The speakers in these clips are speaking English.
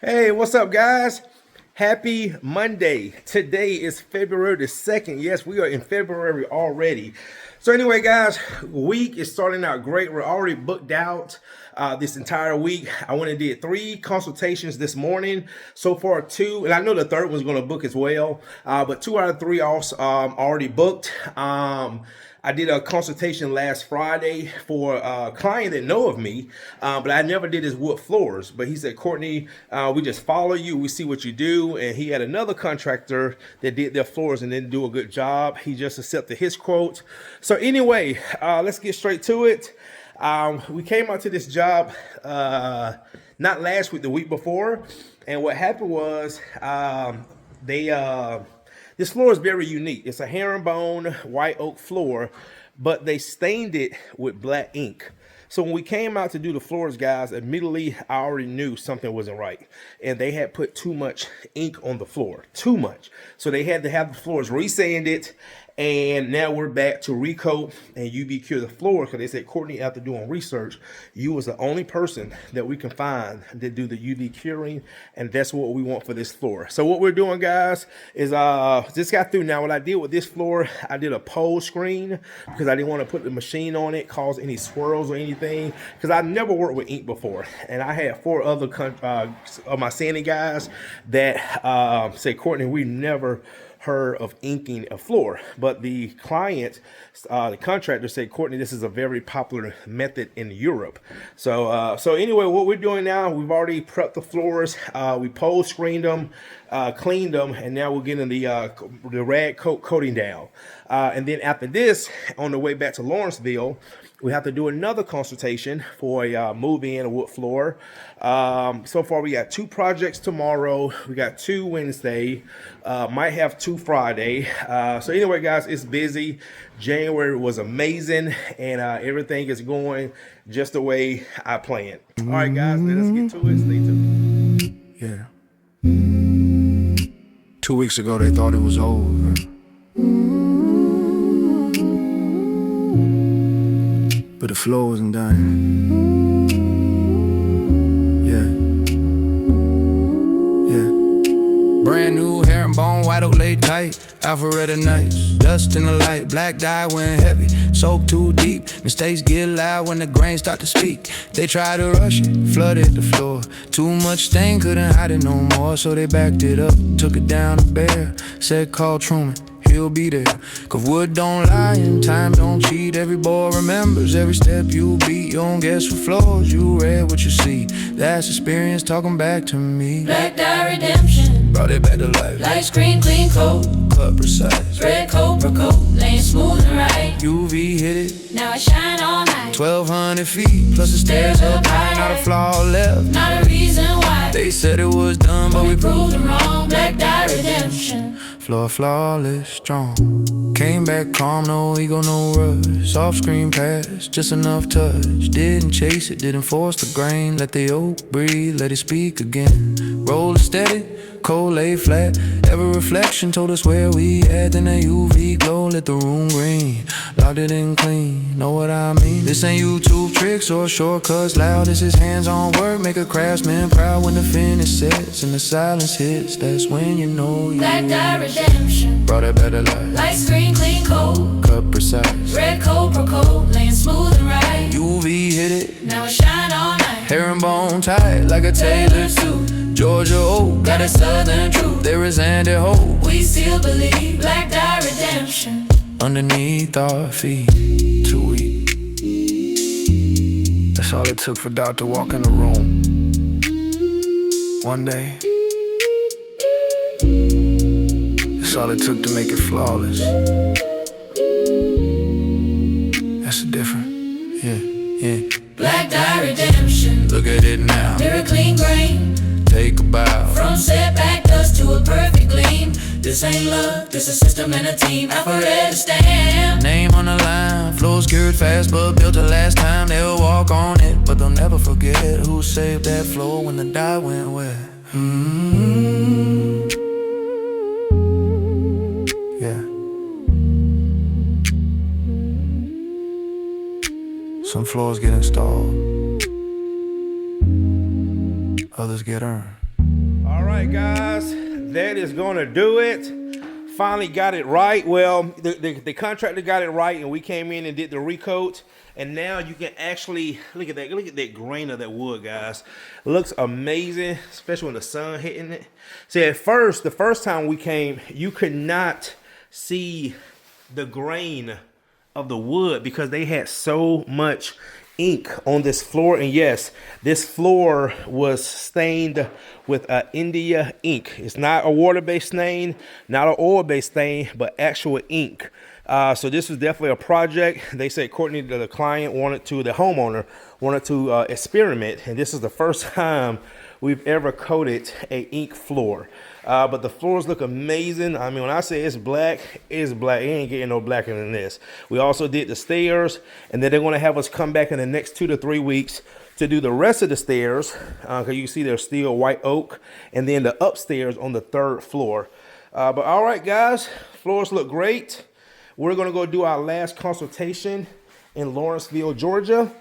Hey, what's up, guys? Happy Monday. Today is February the 2nd. Yes, we are in February already. So, anyway, guys, week is starting out great. We're already booked out this entire week. I went and did 3 consultations this morning. So far, 2, and I know the third one's going to book as well, but 2 out of 3 also already booked. I did a consultation last Friday for a client that know of me, but I never did his wood floors. But he said, Courtney, we just follow you. We see what you do. And he had another contractor that did their floors and didn't do a good job. He just accepted his quote. So anyway, let's get straight to it. We came out to this job not last week, the week before. And what happened was this floor is very unique. It's a herringbone white oak floor, but they stained it with black ink. So when we came out to do the floors, guys, immediately I already knew something wasn't right. And they had put too much ink on the floor, too much. So they had to have the floors resanded. And now we're back to recoat and UV cure the floor because they said, Courtney, after doing research, you was the only person that we can find to do the UV curing, and that's what we want for this floor. So what we're doing, guys, is just got through. Now, what I did with this floor, I did a pole screen because I didn't want to put the machine on it, cause any swirls or anything, because I never worked with ink before, and I had 4 other of my sanding guys that said, Courtney, we never heard of inking a floor, but the client, the contractor said, Courtney, this is a very popular method in Europe. So anyway, what we're doing now, we've already prepped the floors, we pole screened them, cleaned them, and now we're getting the Redcoat coating down. And then after this, on the way back to Lawrenceville, we have to do another consultation for a move-in, a wood floor. So far, we got 2 projects tomorrow. We got 2 Wednesday. Might have 2 Friday. So anyway, guys, it's busy. January was amazing, and everything is going just the way I planned. All right, guys, let's get to it. Stay tuned. Yeah. 2 weeks ago, they thought it was over. But the floor wasn't done. Yeah. Yeah. Brand new herringbone, white oak laid tight. Alpharetta nights, dust in the light. Black dye went heavy, soaked too deep. Mistakes get loud when the grain start to speak. They tried to rush it, flooded the floor. Too much stain, couldn't hide it no more. So they backed it up, took it down to bare. Said call Truman, he'll be there. Cause wood don't lie and time don't cheat. Every boy remembers every step you beat. You don't guess what floors you read, what you see. That's experience talking back to me. Black dye redemption, Brought it back to life. light screen clean coat, Cut precise. Redcoat Procoat, laying smooth and right. UV hit it, Now I shine all night. 1,200 feet plus the stairs up high. Not a flaw left. Not a reason why They said it was done, but we we proved them wrong. Black dye redemption. Floor flawless, strong. Came back calm, no ego, no rush. Soft screen pass, just enough touch. Didn't chase it, didn't force the grain. Let the oak breathe, let it speak again. Roll steady, cold lay flat. Every reflection told us where we at. Then that UV glow lit the room green. Locked it in clean, know what I mean? This ain't YouTube tricks or shortcuts loud. This is hands-on work, make a craftsman proud. When the finish sets and the silence hits, that's when you know you Black dye redemption, brought a better life. light screen clean coat, Cut precise. Redcoat Procoat, laying smooth and right. UV hit it, Now I shine all night. herringbone tight like a tailored suit. Georgia oak, Got a southern truth, there is Resanded hope we still believe. Black dye redemption. underneath our feet. 2 weeks. That's all it took for Doc to walk in the room. One day. That's all it took to make it flawless. That's the difference. Yeah. Black dye redemption, Look at it now. mirror clean grain. Take a bow. From setback dust to a perfect gleam. This ain't luck, this a system and a team. Alpharetta stamp. Name on the line, flow secured fast, but built the last time. They'll walk on it, but they'll never forget who saved that floor when the dye went wet. Yeah. Some floors get installed, others get earned. All right, guys, that is gonna do it. Finally got it right. Well, the contractor got it right, and we came in and did the recoat. And now you can actually look at that. Look at that grain of that wood, guys. It looks amazing, especially when the sun hitting it. See, at first, the first time we came, you could not see the grain of the wood because they had so much ink on this floor. And yes, this floor was stained with India ink. It's not a water-based stain, not an oil-based stain, but actual ink. So this was definitely a project. They said Courtney, the client, the homeowner wanted to experiment, and this is the first time we've ever coated a ink floor. But the floors look amazing. I mean, when I say it's black, it's black. It ain't getting no blacker than this. We also did the stairs, and then they're going to have us come back in the next 2 to 3 weeks to do the rest of the stairs, because you can see they're still white oak, and then the upstairs on the 3rd floor. But all right, guys, floors look great. We're going to go do our last consultation in Lawrenceville, Georgia.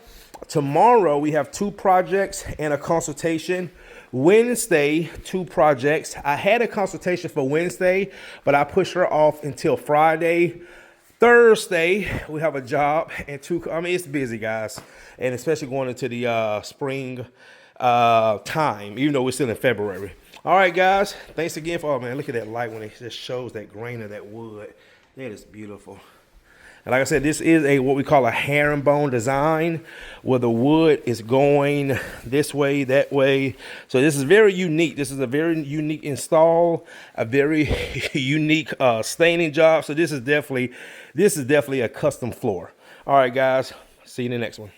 Tomorrow, we have 2 projects and a consultation. Wednesday, 2 projects. I had a consultation for Wednesday, but I pushed her off until Friday. Thursday, we have a job and 2. I mean, it's busy, guys, and especially going into the spring time, even though we're still in February. All right, guys, thanks again for, oh man, look at that light when it just shows that grain of that wood. That is beautiful. And like I said, this is what we call a herringbone design, where the wood is going this way, that way. So this is very unique. This is a very unique install, a very unique staining job. So this is definitely a custom floor. All right, guys, see you in the next one.